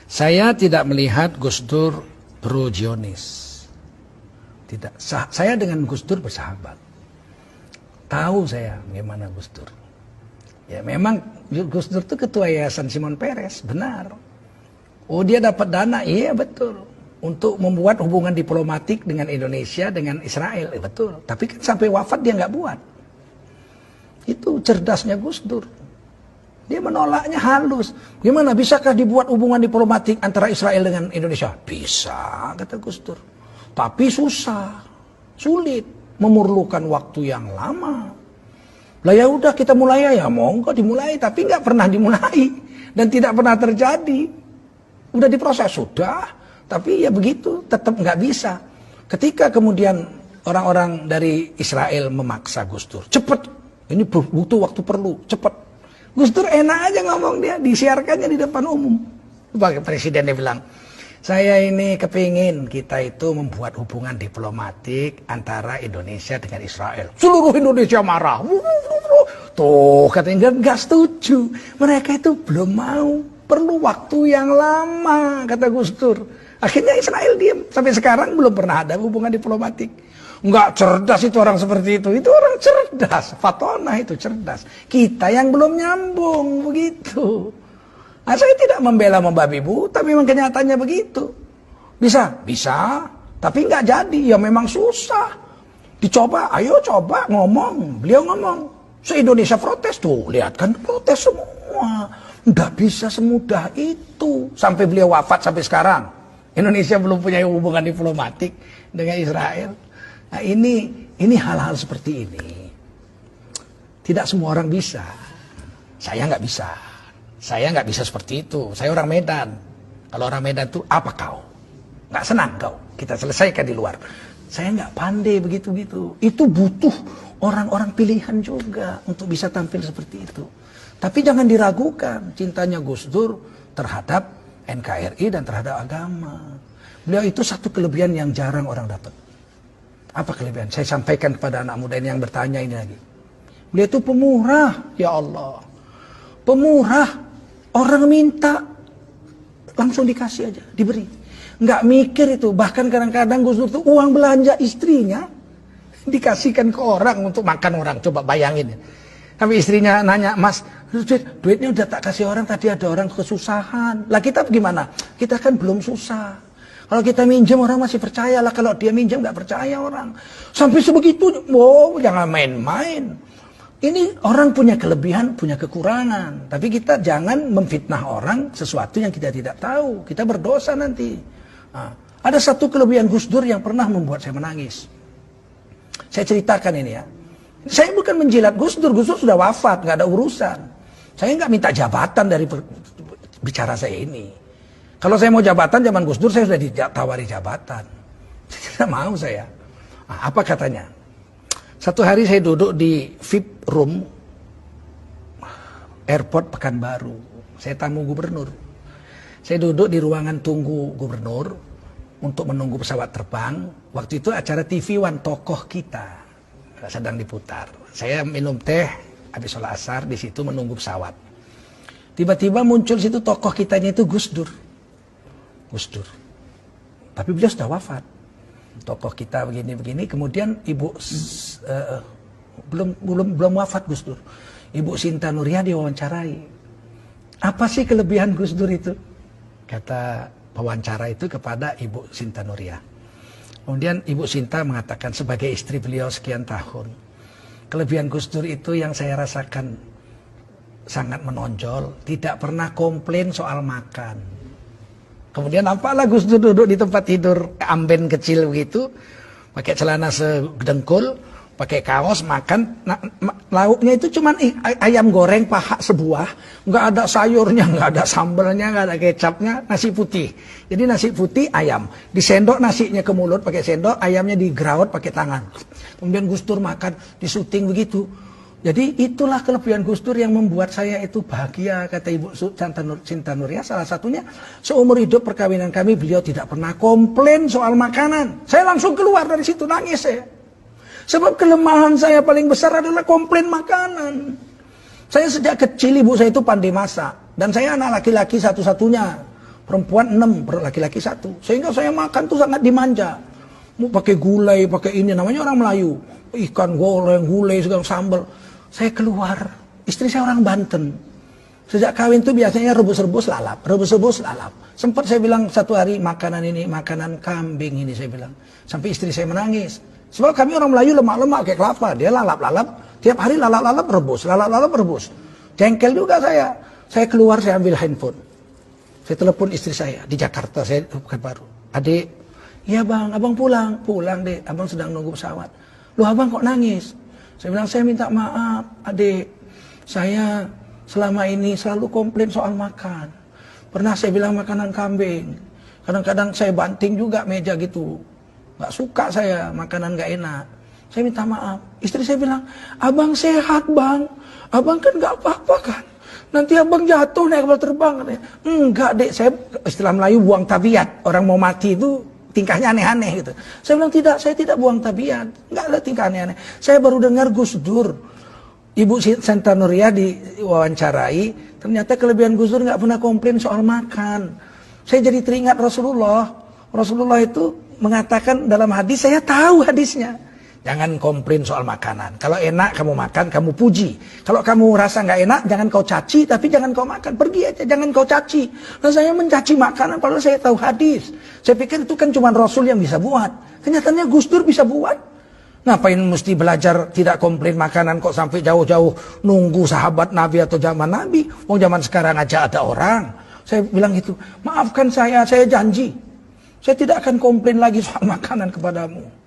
Saya tidak melihat Gus Dur pro-Zionis. Tidak. Saya dengan Gus Dur bersahabat. Tahu saya bagaimana Gus Dur. Ya memang Gus Dur itu ketua Yayasan Shimon Peres, benar. Oh dia dapat dana, iya betul. Untuk membuat hubungan diplomatik dengan Indonesia, dengan Israel, betul. Tapi kan sampai wafat dia nggak buat. Itu cerdasnya Gus Dur. Dia menolaknya halus. Gimana, bisakah dibuat hubungan diplomatik antara Israel dengan Indonesia? Bisa, kata Gus Dur. Tapi susah, sulit, memerlukan waktu yang lama. Lah ya udah kita mulai ya, monggo dimulai, tapi nggak pernah dimulai dan tidak pernah terjadi. Udah diproses sudah, tapi ya begitu, tetap nggak bisa. Ketika kemudian orang-orang dari Israel memaksa Gus Dur, cepet, ini butuh waktu perlu, cepet. Gus Dur enak aja ngomong, dia disiarkannya di depan umum. Pak Presiden dia bilang, saya ini kepingin kita itu membuat hubungan diplomatik antara Indonesia dengan Israel. Seluruh Indonesia marah. Tuh katanya nggak setuju. Mereka itu belum mau. Perlu waktu yang lama, kata Gus Dur. Akhirnya Israel diam. Sampai sekarang belum pernah ada hubungan diplomatik. Nggak cerdas itu orang seperti itu. Itu orang cerdas. Fatona itu cerdas. Kita yang belum nyambung begitu. Nah, saya tidak membela membabi buta, memang kenyataannya begitu. Bisa? Bisa. Tapi nggak jadi, ya memang susah. Dicoba, ayo coba ngomong. Beliau ngomong. Se-Indonesia protes tuh, lihat kan protes semua. Nggak bisa semudah itu. Sampai beliau wafat sampai sekarang. Indonesia belum punya hubungan diplomatik dengan Israel. Nah ini hal-hal seperti ini. Tidak semua orang bisa. Saya nggak bisa. Saya nggak bisa seperti itu. Saya orang Medan. Kalau orang Medan itu apa kau? Nggak senang kau? Kita selesaikan di luar. Saya nggak pandai begitu-gitu. Itu butuh orang-orang pilihan juga untuk bisa tampil seperti itu. Tapi jangan diragukan cintanya Gus Dur terhadap NKRI dan terhadap agama. Beliau itu satu kelebihan yang jarang orang dapat. Apa kelebihan? Saya sampaikan kepada anak muda ini yang bertanya ini lagi. Beliau itu pemurah, ya Allah. Pemurah. Orang minta, langsung dikasih aja, diberi. Nggak mikir itu, bahkan kadang-kadang Gus Dur itu uang belanja istrinya, dikasihkan ke orang untuk makan orang, coba bayangin. Tapi istrinya nanya, Mas, duitnya udah tak kasih orang, tadi ada orang kesusahan. Lah kita gimana? Kita kan belum susah. Kalau kita minjem orang masih percaya lah, kalau dia minjem nggak percaya orang. Sampai sebegitu, wow, jangan main-main. Ini orang punya kelebihan, punya kekurangan. Tapi kita jangan memfitnah orang sesuatu yang kita tidak tahu. Kita berdosa nanti. Nah, ada satu kelebihan Gus Dur yang pernah membuat saya menangis. Saya ceritakan ini ya. Saya bukan menjilat Gus Dur sudah wafat, nggak ada urusan. Saya nggak minta jabatan dari bicara saya ini. Kalau saya mau jabatan zaman Gus Dur, saya sudah ditawari jabatan. Tidak mau saya. Nah, apa katanya? Satu hari saya duduk di VIP room airport Pekanbaru. Saya tamu gubernur. Saya duduk di ruangan tunggu gubernur untuk menunggu pesawat terbang. Waktu itu acara TV One tokoh kita sedang diputar. Saya minum teh habis sholat asar di situ menunggu pesawat. Tiba-tiba muncul situ tokoh kitanya itu Gus Dur. Gus Dur. Tapi beliau sudah wafat. Tokoh kita begini-begini, kemudian ibu belum wafat Gus Dur. Ibu Sinta Nuria diwawancarai. Apa sih kelebihan Gus Dur itu? Kata pewawancara itu kepada Ibu Sinta Nuria. Kemudian Ibu Sinta mengatakan sebagai istri beliau sekian tahun, kelebihan Gus Dur itu yang saya rasakan sangat menonjol, tidak pernah komplain soal makan. Kemudian nampaklah Gus Dur duduk di tempat tidur amben kecil begitu, pakai celana sedengkul, pakai kaos, makan. Nah, lauknya itu cuma ayam goreng paha sebuah, nggak ada sayurnya, nggak ada sambalnya, nggak ada kecapnya, nasi putih. Jadi nasi putih ayam, disendok nasinya ke mulut pakai sendok, ayamnya digraut pakai tangan. Kemudian Gus Dur makan, disuting begitu. Jadi itulah kelebihan Gus Dur yang membuat saya itu bahagia, kata Ibu Sinta Nuria. Salah satunya seumur hidup perkawinan kami beliau tidak pernah komplain soal makanan. Saya langsung keluar dari situ nangis saya. Sebab kelemahan saya paling besar adalah komplain makanan. Saya sejak kecil ibu saya itu pandai masak dan saya anak laki-laki satu-satunya. perempuan 6, laki-laki 1. Sehingga saya makan tuh sangat dimanja. Mau pakai gulai, pakai ini, namanya orang Melayu. Ikan goreng, gulai, segala sambal. Saya keluar, istri saya orang Banten. Sejak kawin tuh biasanya rebus-rebus lalap, rebus-rebus lalap. Sempat saya bilang satu hari makanan ini, makanan kambing ini saya bilang. Sampai istri saya menangis. Sebab kami orang Melayu lemak-lemak kayak kelapa. Dia lalap-lalap, tiap hari lalap-lalap rebus, lalap-lalap rebus. Jengkel juga saya. Saya keluar, saya ambil handphone. Saya telepon istri saya di Jakarta, saya bukan baru. Adik, iya bang, abang pulang. Pulang dek, abang sedang nunggu pesawat. Loh abang kok nangis? Saya bilang, saya minta maaf adik. Saya selama ini selalu komplain soal makan. Pernah saya bilang makanan kambing. Kadang-kadang saya banting juga meja gitu. Gak suka saya makanan gak enak. Saya minta maaf. Istri saya bilang, abang sehat bang. Abang kan gak apa-apa kan. Nanti abang jatuh naik kapal terbang. Enggak dek, saya istilah Melayu buang tabiat. Orang mau mati itu tingkahnya aneh-aneh gitu. Saya bilang tidak, saya tidak buang tabiat. Enggak ada tingkah aneh-aneh. Saya baru dengar Gus Dur. Ibu Santa Nuria diwawancarai, ternyata kelebihan Gus Dur nggak pernah komplain soal makan. Saya jadi teringat Rasulullah. Rasulullah itu mengatakan dalam hadis, saya tahu hadisnya. Jangan komplain soal makanan. Kalau enak kamu makan, kamu puji. Kalau kamu rasa nggak enak, jangan kau caci, tapi jangan kau makan. Pergi aja, jangan kau caci. Nah saya mencaci makanan, padahal saya tahu hadis. Saya pikir itu kan cuma Rasul yang bisa buat. Kenyataannya Gus Dur bisa buat. Ngapain mesti belajar tidak komplain makanan kok sampai jauh-jauh nunggu sahabat Nabi atau zaman Nabi. Wong zaman sekarang aja ada orang. Saya bilang gitu, maafkan saya janji. Saya tidak akan komplain lagi soal makanan kepadamu.